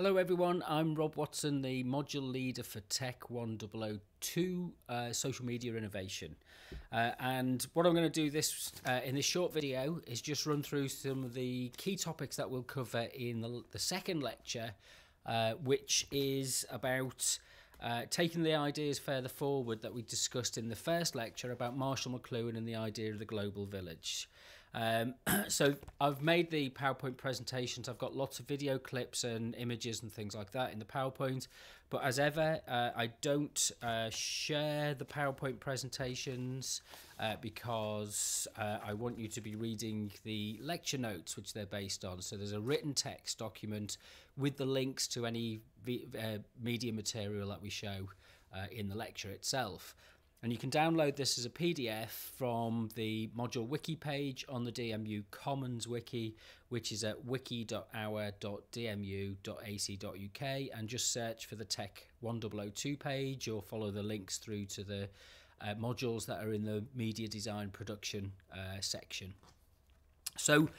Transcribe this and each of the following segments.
Hello everyone, I'm Rob Watson, the module leader for TECH1002 social media innovation. And what I'm going to do in this short video is just run through some of the key topics that we'll cover in the second lecture, which is about taking the ideas further forward that we discussed in the first lecture about Marshall McLuhan and the idea of the global village. So I've made the PowerPoint presentations. I've got lots of video clips and images and things like that in the PowerPoint. But as ever, I don't share the PowerPoint presentations because I want you to be reading the lecture notes which they're based on. So there's a written text document with the links to any media material that we show in the lecture itself. And you can download this as a PDF from the module wiki page on the DMU Commons wiki, which is at wiki.our.dmu.ac.uk, and just search for the TECH1002 page or follow the links through to the modules that are in the media design production section. So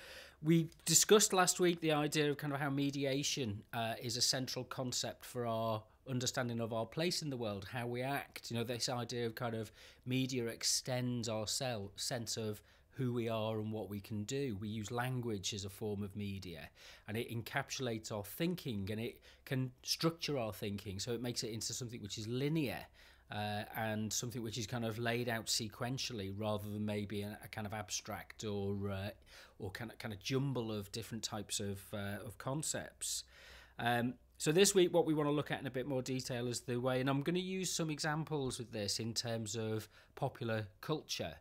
we discussed last week the idea of kind of how mediation is a central concept for our understanding of our place in the world, how we act. You know, this idea of kind of media extends our sense of who we are and what we can do. We use language as a form of media, and it encapsulates our thinking, and it can structure our thinking, so it makes it into something which is linear and something which is kind of laid out sequentially rather than maybe a kind of abstract or kind of jumble of different types of concepts. So this week what we want to look at in a bit more detail is the way, and I'm going to use some examples with this in terms of popular culture.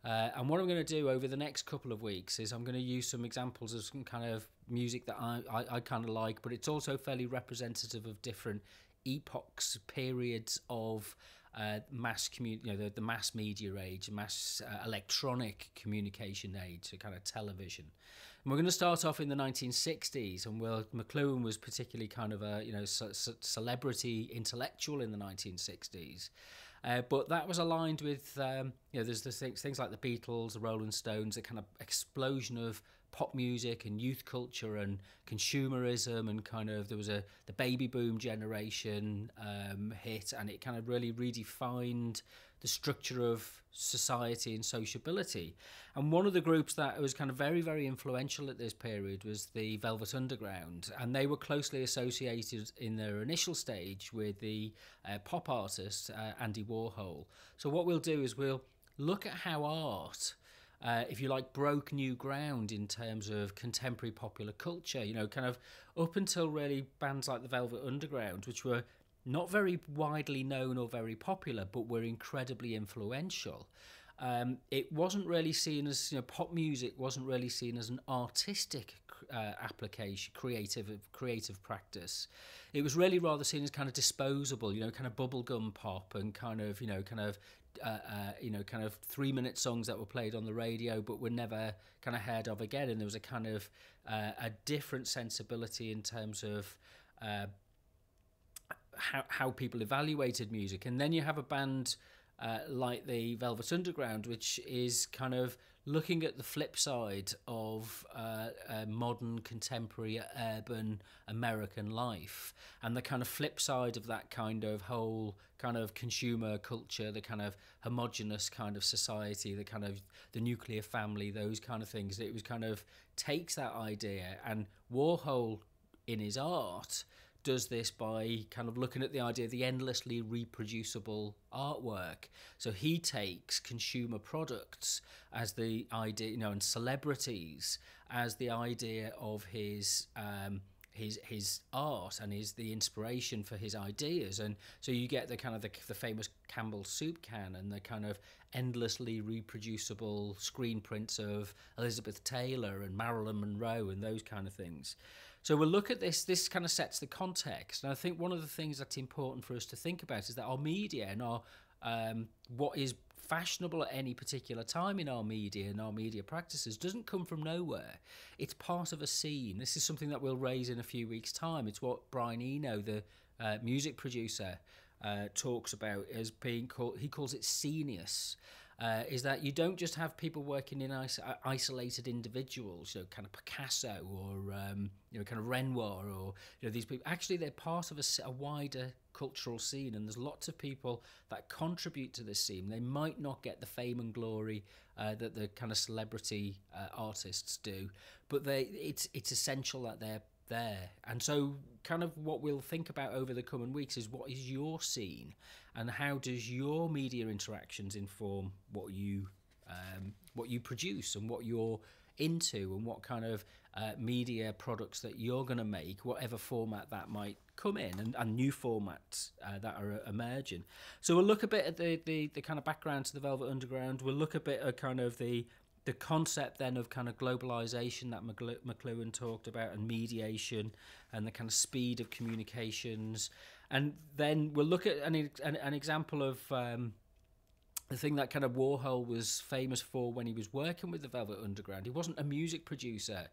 And what I'm going to do over the next couple of weeks is I'm going to use some examples of some kind of music that I kind of like, but it's also fairly representative of different epochs, periods of the mass media age, mass electronic communication age, so kind of television. And we're going to start off in the 1960s, and McLuhan was particularly kind of a celebrity intellectual in the 1960s. But that was aligned with there's things like the Beatles, the Rolling Stones, a kind of explosion of pop music and youth culture and consumerism, and kind of there was the baby boom generation hit, and it kind of really redefined the structure of society and sociability. And one of the groups that was kind of very, very influential at this period was the Velvet Underground, and they were closely associated in their initial stage with the pop artist Andy Warhol. So what we'll do is we'll look at how art, if you like, broke new ground in terms of contemporary popular culture, you know, kind of up until really bands like the Velvet Underground, which were not very widely known or very popular, but were incredibly influential. It wasn't really seen as, pop music wasn't really seen as an artistic application, creative practice. It was really rather seen as kind of disposable, kind of bubblegum pop and kind of 3-minute songs that were played on the radio but were never kind of heard of again. And there was a kind of a different sensibility in terms of how people evaluated music. And then you have a band like the Velvet Underground, which is kind of looking at the flip side of modern, contemporary, urban American life, and the kind of flip side of that kind of whole kind of consumer culture, the kind of homogenous kind of society, the kind of the nuclear family, those kind of things. It was kind of takes that idea, and Warhol in his art does this by kind of looking at the idea of the endlessly reproducible artwork. So he takes consumer products as the idea, and celebrities as the idea of his art and the inspiration for his ideas. And so you get the kind of the famous Campbell soup can and the kind of endlessly reproducible screen prints of Elizabeth Taylor and Marilyn Monroe and those kind of things. So we'll look at this kind of sets the context. And I think one of the things that's important for us to think about is that our media and our what is fashionable at any particular time in our media and our media practices doesn't come from nowhere. It's part of a scene. This is something that we'll raise in a few weeks' time. It's what Brian Eno, the music producer, talks about as being called, he calls it scenius. is that you don't just have people working in isolated individuals, kind of Picasso or kind of Renoir, or these people. Actually, they're part of a wider cultural scene, and there's lots of people that contribute to this scene. They might not get the fame and glory that the kind of celebrity artists do, but it's essential that they're there. And so kind of what we'll think about over the coming weeks is, what is your scene, and how does your media interactions inform what you produce and what you're into, and what kind of media products that you're going to make, whatever format that might come in, and new formats that are emerging. So we'll look a bit at the kind of background to the Velvet Underground. We'll look a bit at kind of the concept then of kind of globalization that McLuhan talked about, and mediation, and the kind of speed of communications. And then we'll look at an example of the thing that kind of Warhol was famous for when he was working with the Velvet Underground. He wasn't a music producer,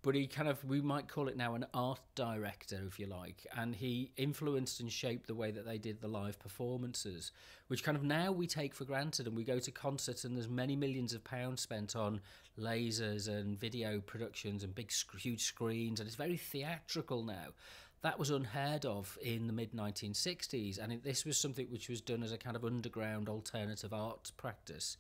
but he kind of, we might call it now, an art director, if you like. And he influenced and shaped the way that they did the live performances, which kind of now we take for granted, and we go to concerts and there's many millions of pounds spent on lasers and video productions and big huge screens, and it's very theatrical now. That was unheard of in the mid-1960s, and this was something which was done as a kind of underground alternative art practice,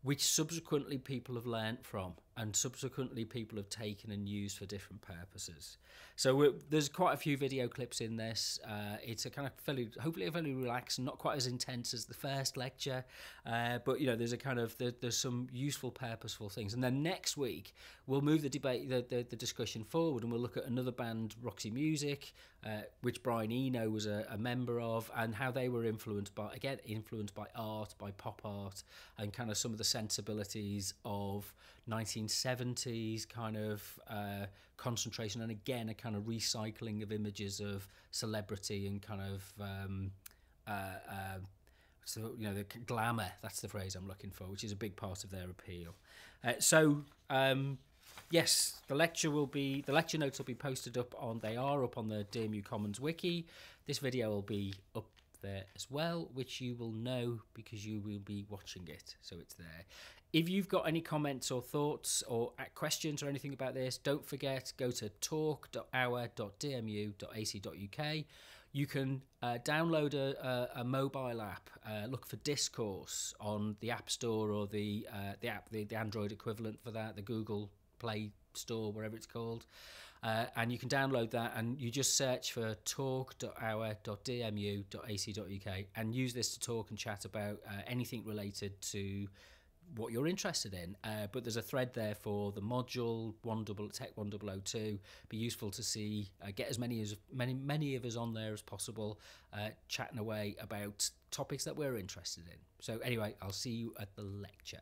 which subsequently people have learnt from, and subsequently people have taken and used for different purposes. So there's quite a few video clips in this. It's a kind of hopefully a very relaxed, not quite as intense as the first lecture, but there's a kind of there's some useful, purposeful things. And then next week we'll move the debate, the discussion forward, and we'll look at another band, Roxy Music, which Brian Eno was a member of, and how they were influenced by art, by pop art, and kind of some of the sensibilities of 1970s kind of concentration, and again a kind of recycling of images of celebrity and kind of the glamour. That's the phrase I'm looking for, which is a big part of their appeal. Yes, the lecture notes will be posted up on. They are up on the DMU Commons wiki. This video will be up there as well, which you will know because you will be watching it, so it's there. If you've got any comments or thoughts or questions or anything about this, don't forget, go to talk.our.dmu.ac.uk. You can download a mobile app, look for Discourse on the App Store, or the Android equivalent for that, the Google Play Store, wherever it's called. And you can download that, and you just search for talk.our.dmu.ac.uk and use this to talk and chat about anything related to what you're interested in. But there's a thread there for the module TECH1002. Be useful to see, get as many of us on there as possible, chatting away about topics that we're interested in. So anyway, I'll see you at the lecture.